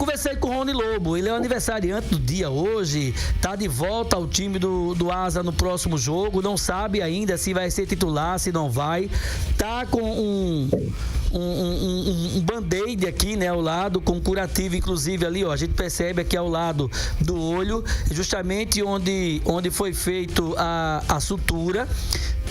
conversei com o Rony Lobo, ele é o aniversariante do dia hoje, tá de volta ao time do Asa no próximo jogo, não sabe ainda se vai ser titular, se não vai, tá com um band-aid aqui, né, ao lado, com curativo, inclusive ali, ó, a gente percebe aqui ao lado do olho, justamente onde foi feito a sutura,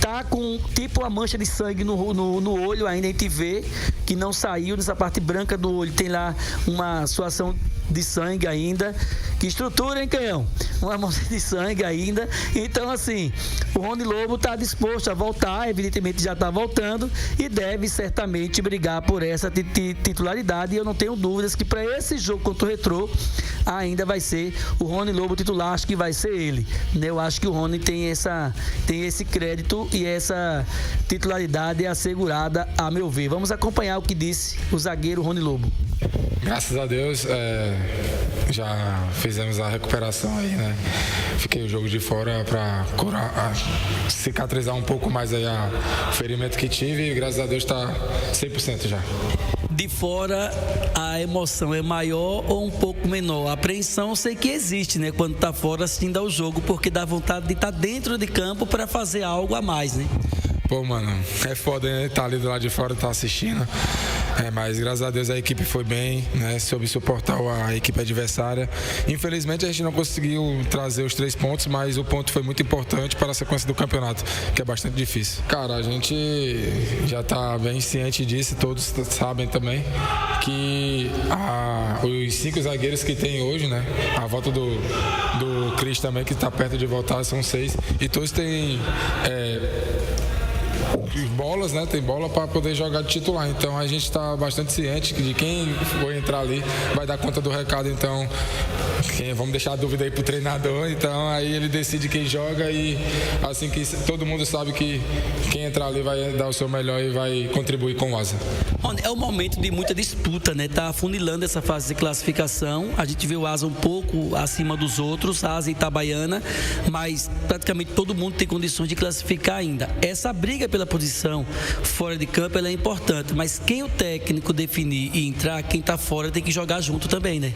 tá com tipo uma mancha de sangue no olho ainda, a gente vê que não saiu dessa parte branca do olho, tem lá uma suação de sangue ainda. Que estrutura, hein, Canhão? Uma mancha de sangue ainda. Então, assim, o Rony Lobo está disposto a voltar, evidentemente já está voltando e deve certamente brigar por essa titularidade. E eu não tenho dúvidas que para esse jogo contra o Retrô ainda vai ser o Rony Lobo titular, acho que vai ser ele, né? Eu acho que o Rony tem esse crédito e essa titularidade assegurada, a meu ver. Vamos acompanhar o que disse o zagueiro Rony Lobo. Graças a Deus, já fizemos a recuperação aí, né? Fiquei o jogo de fora para curar, cicatrizar um pouco mais aí o ferimento que tive e graças a Deus está 100% já. De fora, a emoção é maior ou um pouco menor? A apreensão eu sei que existe, né? Quando tá fora assistindo ao jogo, porque dá vontade de estar dentro de campo para fazer algo a mais, né? Pô, mano, é foda, né? Tá ali do lado de fora, tá assistindo. Mas graças a Deus a equipe foi bem, né? Soube suportar a equipe adversária. Infelizmente a gente não conseguiu trazer os 3 pontos, mas o ponto foi muito importante para a sequência do campeonato, que é bastante difícil. Cara, a gente já tá bem ciente disso, todos sabem também, que os 5 zagueiros que tem hoje, né? A volta do Cris também, que tá perto de voltar, são 6. E todos têm bolas, né? Tem bola para poder jogar de titular. Então a gente está bastante ciente de quem for entrar ali vai dar conta do recado. Então vamos deixar a dúvida aí pro treinador. Então aí ele decide quem joga e assim que todo mundo sabe que quem entrar ali vai dar o seu melhor e vai contribuir com o Asa. É um momento de muita disputa, né? Tá afunilando essa fase de classificação. A gente vê o Asa um pouco acima dos outros, Asa e Itabaiana, mas praticamente todo mundo tem condições de classificar ainda. Essa briga pela posição fora de campo ela é importante, mas quem o técnico definir e entrar, quem tá fora tem que jogar junto também, né?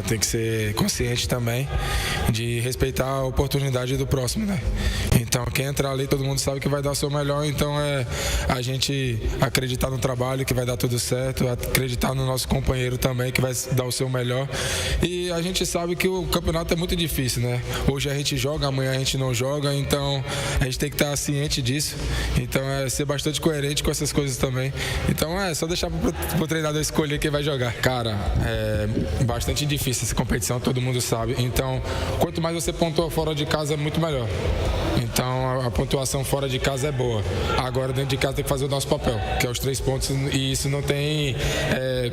Tem que ser consciente também de respeitar a oportunidade do próximo, né? Então quem entrar ali, todo mundo sabe que vai dar o seu melhor, então é a gente acreditar no trabalho que vai dar tudo certo, acreditar no nosso companheiro também que vai dar o seu melhor. E a gente sabe que o campeonato é muito difícil, né? Hoje a gente joga, amanhã a gente não joga, então a gente tem que estar ciente disso. Então é ser bastante coerente com essas coisas também. Então é só deixar pro treinador escolher quem vai jogar. Cara, é bastante difícil essa competição, todo mundo sabe. Então, quanto mais você pontua fora de casa, é muito melhor. Então a pontuação fora de casa é boa. Agora dentro de casa tem que fazer o nosso papel, que é os 3 pontos, e isso não tem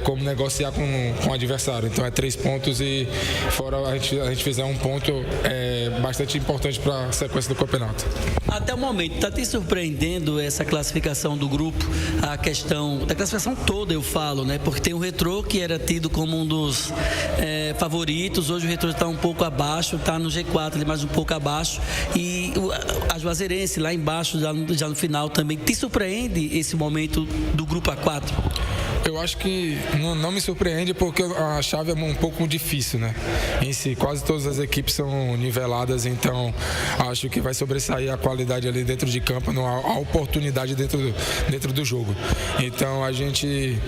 como negociar com o adversário. Então é 3 pontos e fora a gente fizer um ponto é bastante importante para a sequência do campeonato. Até o momento, está te surpreendendo essa classificação do grupo, a questão da classificação toda, eu falo, né? Porque tem o Retrô, que era tido como um dos favoritos, hoje o Retrô está um pouco abaixo, está no G4, ele mais um pouco abaixo, e a Juazeirense lá embaixo, já no final também. Te surpreende esse momento do grupo A4? Eu acho que não me surpreende porque a chave é um pouco difícil, né? Em si, quase todas as equipes são niveladas, então acho que vai sobressair a qualidade ali dentro de campo, a oportunidade dentro do jogo. Então a gente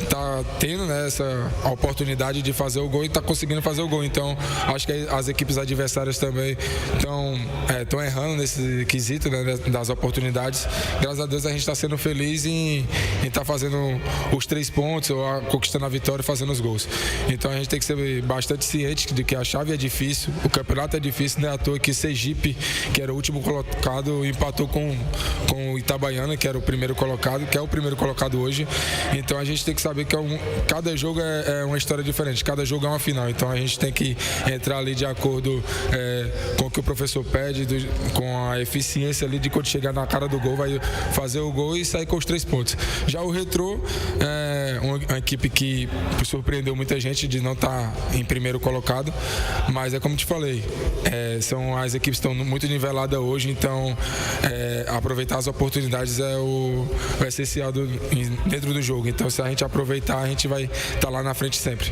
tá tendo, né, essa oportunidade de fazer o gol e tá conseguindo fazer o gol. Então acho que as equipes adversárias também estão errando nesse quesito, né, das oportunidades. Graças a Deus a gente está sendo feliz em estar fazendo os 3 pontos ou conquistando a vitória e fazendo os gols. Então a gente tem que ser bastante ciente de que a chave é difícil, o campeonato é difícil, não é à toa que Sergipe, que era o último colocado, empatou com o Itabaiana, que era o primeiro colocado, que é o primeiro colocado hoje. Então a gente tem que saber que cada jogo é uma história diferente, cada jogo é uma final. Então a gente tem que entrar ali de acordo com o que o professor pede, com a eficiência ali de quando chegar na cara do gol, vai fazer o gol e sair com os 3 pontos. Já o Retrô é uma equipe que surpreendeu muita gente de não estar em primeiro colocado, mas é como te falei, são as equipes que estão muito niveladas hoje, então aproveitar as oportunidades é o essencial dentro do jogo. Então se a gente aproveitar, a gente vai estar lá na frente sempre.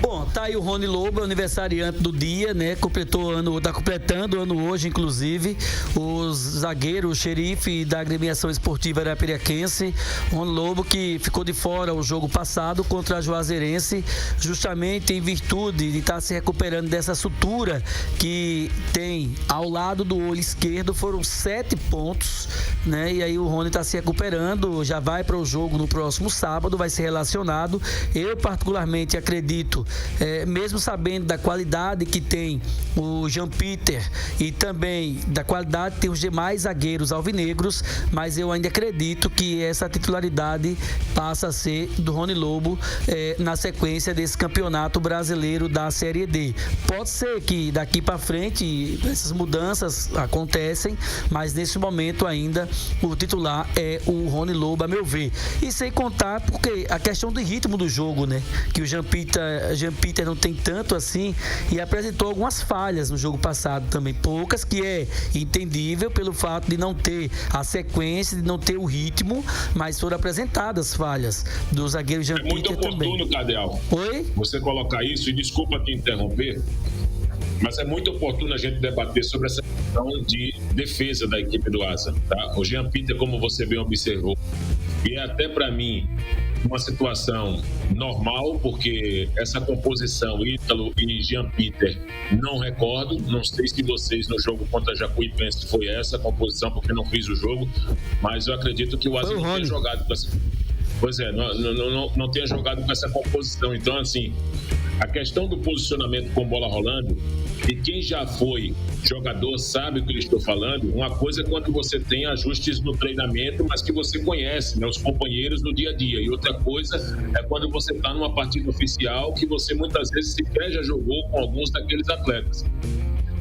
Bom, tá aí o Rony Lobo, aniversariante do dia, né? Tá completando o ano hoje, inclusive. Os zagueiros, o xerife da agremiação esportiva arapiraquense, Rony Lobo, que ficou de fora o jogo passado contra a Juazeirense, justamente em virtude de estar se recuperando dessa sutura que tem ao lado do olho esquerdo. Foram 7 pontos, né? E aí o Rony está se recuperando, já vai para o jogo no próximo sábado, vai ser relacionado. Eu particularmente acredito, mesmo sabendo da qualidade que tem o Jean Peter e também da qualidade que tem os demais zagueiros alvinegros, mas eu ainda acredito que essa titularidade passa a ser do Rony Lobo na sequência desse campeonato brasileiro da Série D. Pode ser que daqui para frente essas mudanças acontecem, mas nesse momento ainda o titular é o Rony Lobo, a meu ver. E sem contar porque a questão do ritmo do jogo, né? Que o Jean Peter não tem tanto assim e apresentou algumas falhas no jogo passado também, poucas, que é entendível pelo fato de não ter a sequência, de não ter o ritmo, mas foram apresentadas falhas do zagueiro Jean Peter também. É muito oportuno, Cadel. Oi? Você colocar isso, e desculpa te interromper, mas é muito oportuno a gente debater sobre essa questão de defesa da equipe do Asa, tá? O Jean Peter, como você bem observou, e é até para mim uma situação normal, porque essa composição Ítalo e Jean Peter não recordo, não sei se vocês no jogo contra a Jacuipense foi essa composição, porque não fiz o jogo, mas eu acredito que o Asa não tenha jogado com essa... Pois é, não tenha jogado com essa composição. Então, assim, a questão do posicionamento com bola rolando, e quem já foi jogador sabe o que eu estou falando. Uma coisa é quando você tem ajustes no treinamento, mas que você conhece, né, os companheiros no dia a dia. E outra coisa é quando você está numa partida oficial que você muitas vezes sequer já jogou com alguns daqueles atletas.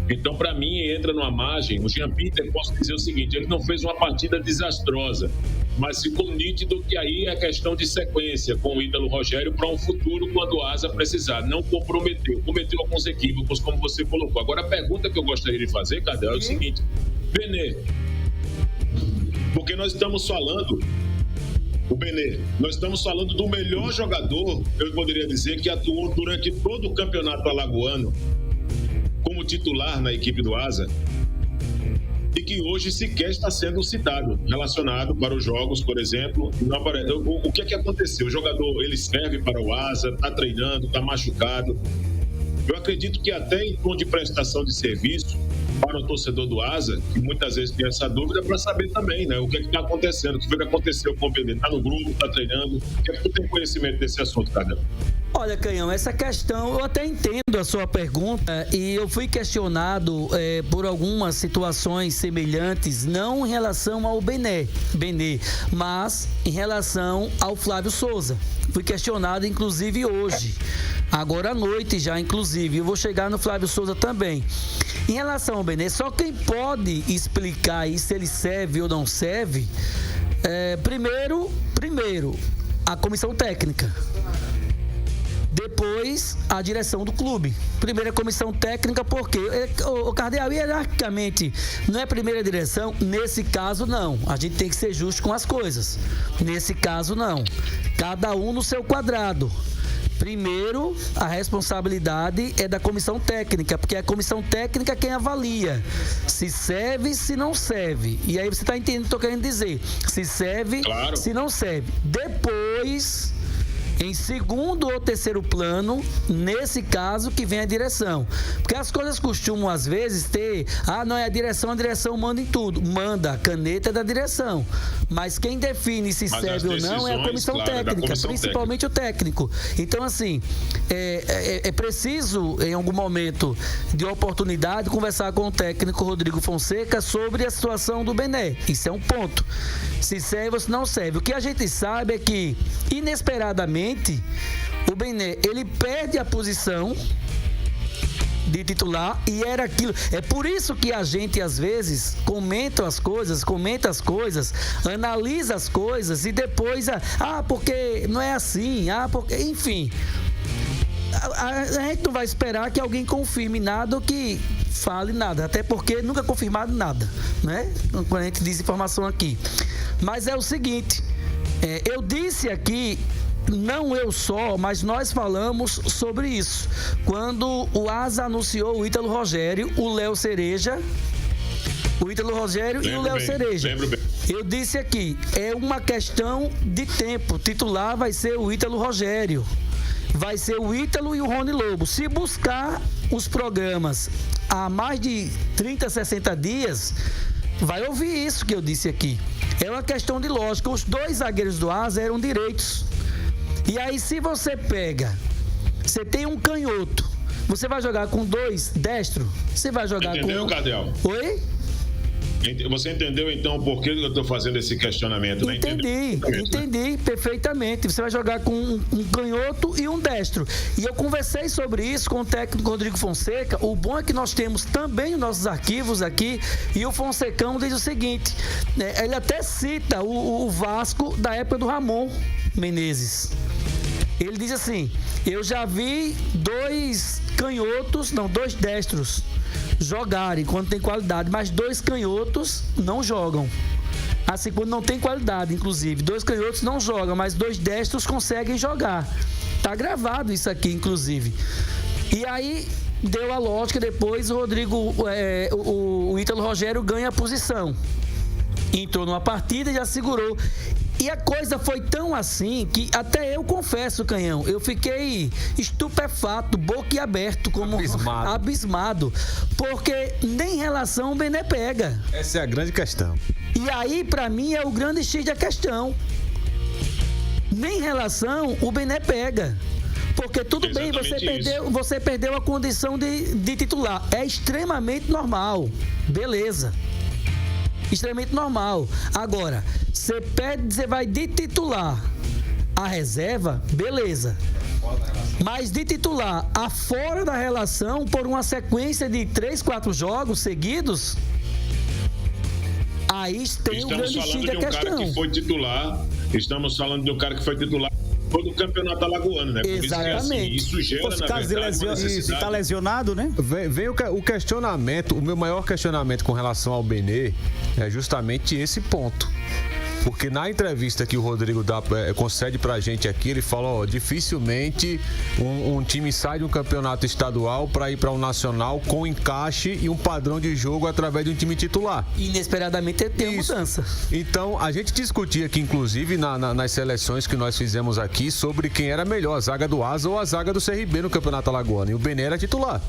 Então, para mim, entra numa margem. O Jean Peter, posso dizer o seguinte, ele não fez uma partida desastrosa, mas ficou nítido que aí é questão de sequência com o Ítalo Rogério para um futuro quando o Asa precisar. Não comprometeu, cometeu alguns equívocos, como você colocou. Agora, a pergunta que eu gostaria de fazer, Cadel, é o seguinte: Benê, porque nós estamos falando... O Benê, nós estamos falando do melhor jogador, eu poderia dizer, que atuou durante todo o campeonato alagoano como titular na equipe do Asa e que hoje sequer está sendo citado, relacionado para os jogos, por exemplo. O que é que aconteceu? O jogador, ele serve para o Asa, está treinando, está machucado. Eu acredito que até em tom de prestação de serviço para o torcedor do Asa, que muitas vezes tem essa dúvida, para saber também, né, o que é que está acontecendo, o que foi que aconteceu com o Benê. Está no grupo, está treinando. O que é que tu tem conhecimento desse assunto, Cadê? Olha, Canhão, essa questão, eu até entendo a sua pergunta e eu fui questionado por algumas situações semelhantes, não em relação ao Benê, mas em relação ao Flávio Souza. Fui questionado, inclusive, hoje, agora à noite já, inclusive. Eu vou chegar no Flávio Souza também. Em relação ao Benê, só quem pode explicar aí se ele serve ou não serve, primeiro, a comissão técnica. Depois, a direção do clube. Primeiro a comissão técnica, porque o Cardeal, hierarquicamente, não é primeira direção. Nesse caso, não. A gente tem que ser justo com as coisas. Nesse caso, não. Cada um no seu quadrado. Primeiro, a responsabilidade é da comissão técnica, porque é a comissão técnica quem avalia se serve, se não serve. E aí você está entendendo o que eu estou querendo dizer. Se serve, claro. Se não serve. Depois, em segundo ou terceiro plano, nesse caso que vem a direção. Porque as coisas costumam, às vezes, ter... não é a direção manda em tudo. Manda, a caneta é da direção. Mas quem define se serve ou não é a comissão técnica, principalmente o técnico. Então, assim, é preciso, em algum momento de oportunidade, conversar com o técnico Rodrigo Fonseca sobre a situação do Benê. Isso é um ponto. Se serve ou se não serve. O que a gente sabe é que, inesperadamente, o Benê, ele perde a posição de titular e era aquilo. É por isso que a gente, às vezes, comenta as coisas, analisa as coisas e depois, porque não é assim, porque, enfim. A gente não vai esperar que alguém confirme nada ou que fale nada, até porque nunca é confirmado nada, né? Quando a gente diz informação aqui. Mas é o seguinte, eu disse aqui não eu só, mas nós falamos sobre isso. Quando o Asa anunciou o Ítalo Rogério, o Léo Cereja, o Ítalo Rogério e o Léo Cereja. Lembro bem. Eu disse aqui, é uma questão de tempo. O titular vai ser o Ítalo Rogério. Vai ser o Ítalo e o Rony Lobo. Se buscar os programas há mais de 30, 60 dias, vai ouvir isso que eu disse aqui. É uma questão de lógica. Os dois zagueiros do Asa eram direitos. E aí, se você pega, você tem um canhoto, você vai jogar com 2 destro? Você vai jogar Entendeu, Cadel? Oi? Você entendeu, então, por que eu estou fazendo esse questionamento, né? Entendi perfeitamente. Você vai jogar com um canhoto e um destro. E eu conversei sobre isso com o técnico Rodrigo Fonseca. O bom é que nós temos também os nossos arquivos aqui. E o Fonsecão diz o seguinte, né, ele até cita o Vasco da época do Ramon Menezes. Ele diz assim, eu já vi 2 destros jogarem quando tem qualidade, mas 2 canhotos não jogam. Assim, quando não tem qualidade, inclusive. 2 canhotos não jogam, mas 2 destros conseguem jogar. Tá gravado isso aqui, inclusive. E aí, deu a lógica, depois o Ítalo Rogério ganha a posição. Entrou numa partida e já segurou. E a coisa foi tão assim que até eu confesso, Canhão, eu fiquei estupefato, boquiaberto, como abismado, porque nem relação o Bené pega. Essa é a grande questão. E aí, pra mim, é o grande X da questão. Nem relação o Bené pega. Porque tudo bem, você perdeu a condição de titular. É extremamente normal. Beleza. Extremamente normal. Agora, você vai de titular a reserva, beleza. Mas de titular a fora da relação por uma sequência de 3, 4 jogos seguidos, aí tem o grande X da questão. Estamos falando de um cara que foi titular todo o campeonato alagoano, né? Exatamente. Isso gera, na verdade, isso, tá lesionado, né? Vem o questionamento, o meu maior questionamento com relação ao Bené é justamente esse ponto. Porque na entrevista que o Rodrigo concede pra gente aqui, ele fala, dificilmente um time sai de um campeonato estadual para ir para um nacional com encaixe e um padrão de jogo através de um time titular. Inesperadamente tem mudança. Então, a gente discutia aqui, inclusive, nas seleções que nós fizemos aqui, sobre quem era melhor, a zaga do Asa ou a zaga do CRB no campeonato alagoano. E o Bené era titular.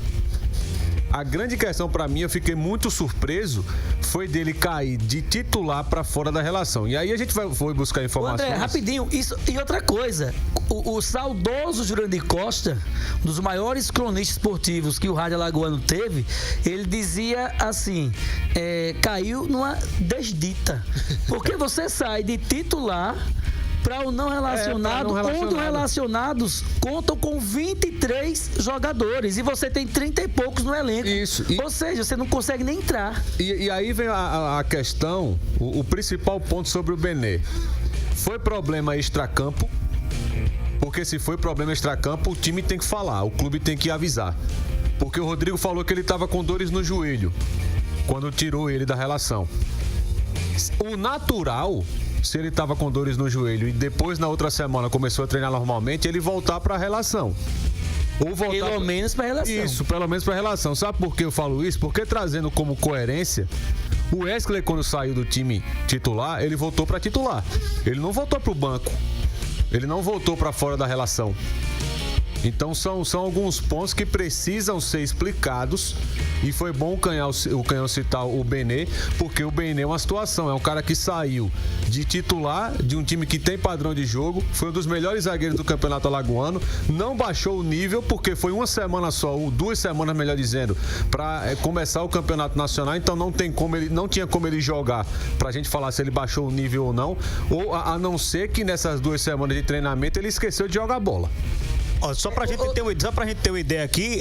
A grande questão pra mim, eu fiquei muito surpreso, foi dele cair de titular pra fora da relação. E aí a gente foi buscar informações. André, rapidinho, isso, e outra coisa, o saudoso Jurandir Costa, um dos maiores cronistas esportivos que o Rádio Alagoano teve, ele dizia assim, caiu numa desdita. Porque você sai de titular para o não relacionado, onde os relacionados contam com 23 jogadores e você tem 30 e poucos no elenco. Isso. Ou seja, você não consegue nem entrar. E aí vem a questão, o principal ponto sobre o Bené. Foi problema extracampo? Porque se foi problema extracampo, o time tem que falar, o clube tem que avisar. Porque o Rodrigo falou que ele estava com dores no joelho quando tirou ele da relação. O natural, se ele estava com dores no joelho e depois na outra semana começou a treinar normalmente, ele voltar para a relação. Ou voltar pelo menos para a relação. Isso, pelo menos para a relação. Sabe por que eu falo isso? Porque trazendo como coerência, o Wesley, quando saiu do time titular, ele voltou para titular. Ele não voltou para o banco. Ele não voltou para fora da relação. Então são alguns pontos que precisam ser explicados e foi bom o Canhão citar o Bené, porque o Bené é uma situação, é um cara que saiu de titular de um time que tem padrão de jogo, foi um dos melhores zagueiros do campeonato alagoano, não baixou o nível porque foi uma semana só, ou 2 semanas melhor dizendo, para começar o campeonato nacional, então não tinha como ele jogar pra gente falar se ele baixou o nível ou não, ou a não ser que nessas 2 semanas de treinamento ele esqueceu de jogar bola. Só pra gente ter uma ideia aqui,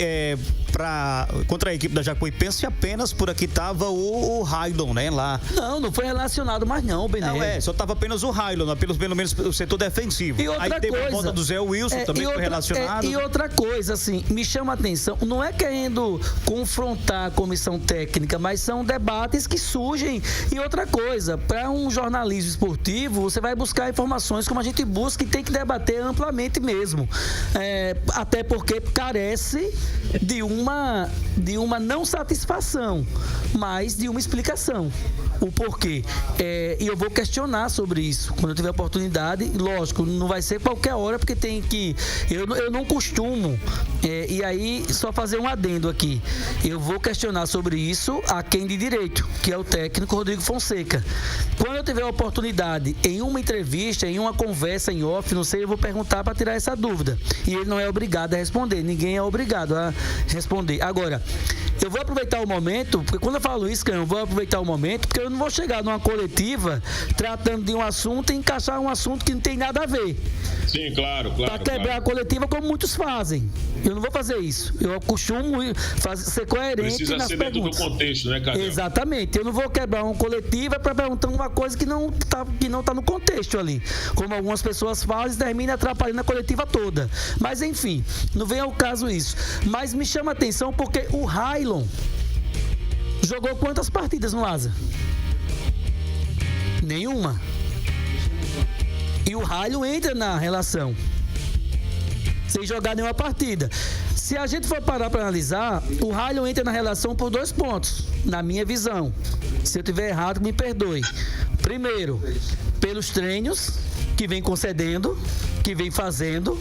contra a equipe da Jacuipense apenas por aqui estava o Railon, né? Lá. Não foi relacionado mais não, Bené. Não, só estava apenas o Railon, pelo menos o setor defensivo. E outra Aí teve coisa, a volta do Zé Wilson, também foi relacionado. E outra coisa, assim, me chama a atenção, não é querendo confrontar a comissão técnica, mas são debates que surgem. E outra coisa, para um jornalismo esportivo, você vai buscar informações como a gente busca e tem que debater amplamente mesmo. Até porque carece de uma não satisfação, mas de uma explicação. O porquê. E eu vou questionar sobre isso quando eu tiver oportunidade. Lógico, não vai ser qualquer hora, porque tem que... Eu não costumo, e aí só fazer um adendo aqui. Eu vou questionar sobre isso a quem de direito, que é o técnico Rodrigo Fonseca. Quando eu tiver a oportunidade, em uma entrevista, em uma conversa em off, não sei, eu vou perguntar para tirar essa dúvida. E ele não é obrigado a responder, ninguém é obrigado a responder. Agora, eu vou aproveitar o momento, porque quando eu falo isso, eu vou aproveitar o momento, porque eu não vou chegar numa coletiva tratando de um assunto e encaixar um assunto que não tem nada a ver. Sim, claro. Para quebrar a coletiva, como muitos fazem. Eu não vou fazer isso. Eu costumo ser coerente Precisa nas ser perguntas. dentro do contexto, né, Cadê? Exatamente. Eu não vou quebrar uma coletiva para perguntar uma coisa que não tá no contexto ali. Como algumas pessoas fazem, termina atrapalhando a coletiva toda. Mas, enfim, não vem ao caso isso. Mas me chama a atenção porque o Railon jogou quantas partidas no Asa? Nenhuma. E o Railon entra na relação sem jogar nenhuma partida. Se a gente for parar para analisar, o Railon entra na relação por 2 pontos, na minha visão. Se eu tiver errado, me perdoe. Primeiro, pelos treinos que vem concedendo, que vem fazendo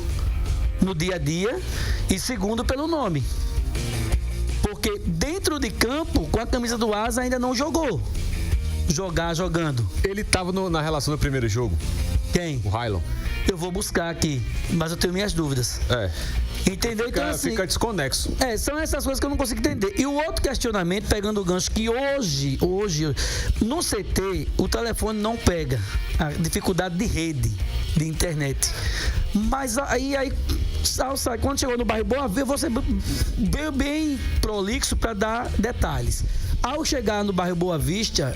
no dia a dia. E segundo, pelo nome. Porque dentro de campo, com a camisa do Asa, ainda não jogou. Jogando. Ele estava na relação do primeiro jogo. Quem? O Railon. Eu vou buscar aqui, mas eu tenho minhas dúvidas. Entendeu? Então, assim, fica desconexo. São essas coisas que eu não consigo entender. E o outro questionamento, pegando o gancho, que hoje, no CT, o telefone não pega. A dificuldade de rede, de internet. Mas aí quando chegou no bairro Boa Vista, você veio bem prolixo para dar detalhes. Ao chegar no bairro Boa Vista,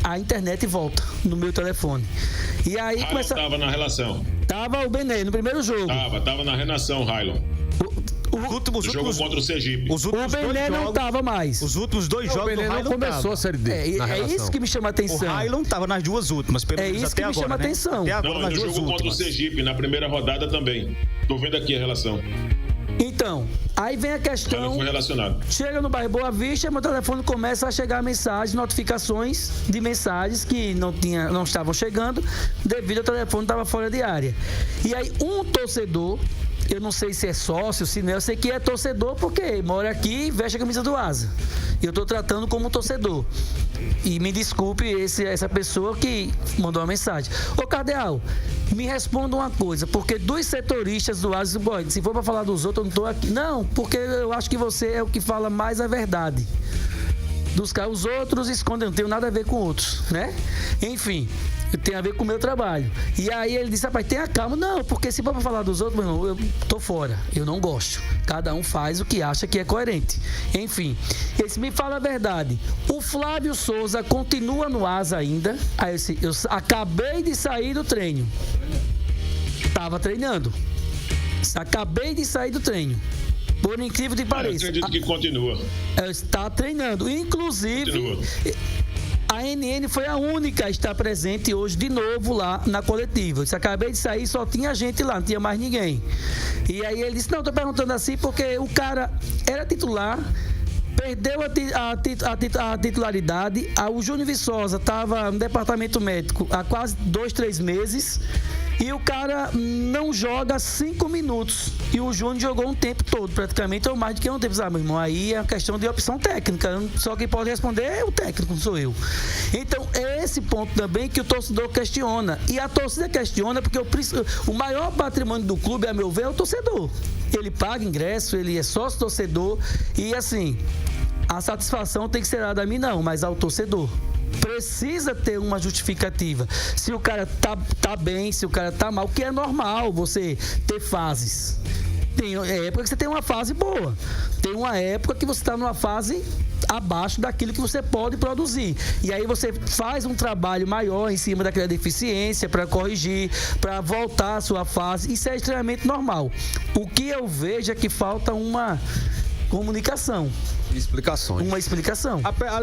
a internet volta no meu telefone. E aí começa. Tava na relação. Tava o Bené no primeiro jogo. Tava na relação, Railon. Jogou contra o Sergipe. O Bené não tava mais. Os últimos 2 jogos. O Bené não começou a Série D. É isso que me chama a atenção. O Railon tava nas 2 últimas, pelo menos isso até que me agora, chama a atenção. Até agora, Não, nas ele 2 jogou contra o últimas. Sergipe na primeira rodada também. Tô vendo aqui a relação. Então, aí vem a questão. Railon foi relacionado. Chega no bairro Boa Vista, meu telefone começa a chegar mensagens, notificações de mensagens que não estavam chegando, devido ao telefone estava fora de área. E aí um torcedor, eu não sei se é sócio, se não é, eu sei que é torcedor porque mora aqui e veste a camisa do Asa. Eu estou tratando como torcedor. E me desculpe essa pessoa que mandou uma mensagem. Ô, Cardeal, me responda uma coisa, porque dos setoristas do Asa, se for para falar dos outros, eu não estou aqui. Não, porque eu acho que você é o que fala mais a verdade. Os outros escondem, não tem nada a ver com outros, né? Enfim, tem a ver com o meu trabalho. E aí ele disse, rapaz, tenha calma. Não, porque se for pra falar dos outros, meu irmão, eu tô fora, eu não gosto. Cada um faz o que acha que é coerente. Enfim, esse me fala a verdade. O Flávio Souza continua no Asa ainda. Aí eu acabei de sair do treino. Tava treinando. Acabei de sair do treino. Por incrível que pareça. Eu acredito que continua. Está treinando. Inclusive, Continua. a NN foi a única a estar presente hoje de novo lá na coletiva. Se acabei de sair, só tinha gente lá, não tinha mais ninguém. E aí ele disse, não, estou perguntando assim porque o cara era titular, perdeu a titularidade. O Júnior Viçosa estava no departamento médico há quase 2-3 meses. E o cara não joga 5 minutos. E o Júnior jogou um tempo todo, praticamente, ou mais do que um tempo. Meu irmão, aí é uma questão de opção técnica. Só quem pode responder é o técnico, não sou eu. Então, é esse ponto também que o torcedor questiona. E a torcida questiona porque o maior patrimônio do clube, a meu ver, é o torcedor. Ele paga ingresso, ele é sócio torcedor. E assim, a satisfação tem que ser dada a mim, não, mas ao torcedor. Precisa ter uma justificativa. Se o cara tá bem, se o cara tá mal, que é normal você ter fases. Tem época que você tem uma fase boa. Tem uma época que você está numa fase abaixo daquilo que você pode produzir. E aí você faz um trabalho maior em cima daquela deficiência para corrigir, para voltar à sua fase. Isso é extremamente normal. O que eu vejo é que falta uma comunicação. Explicações. Uma explicação. Aliás,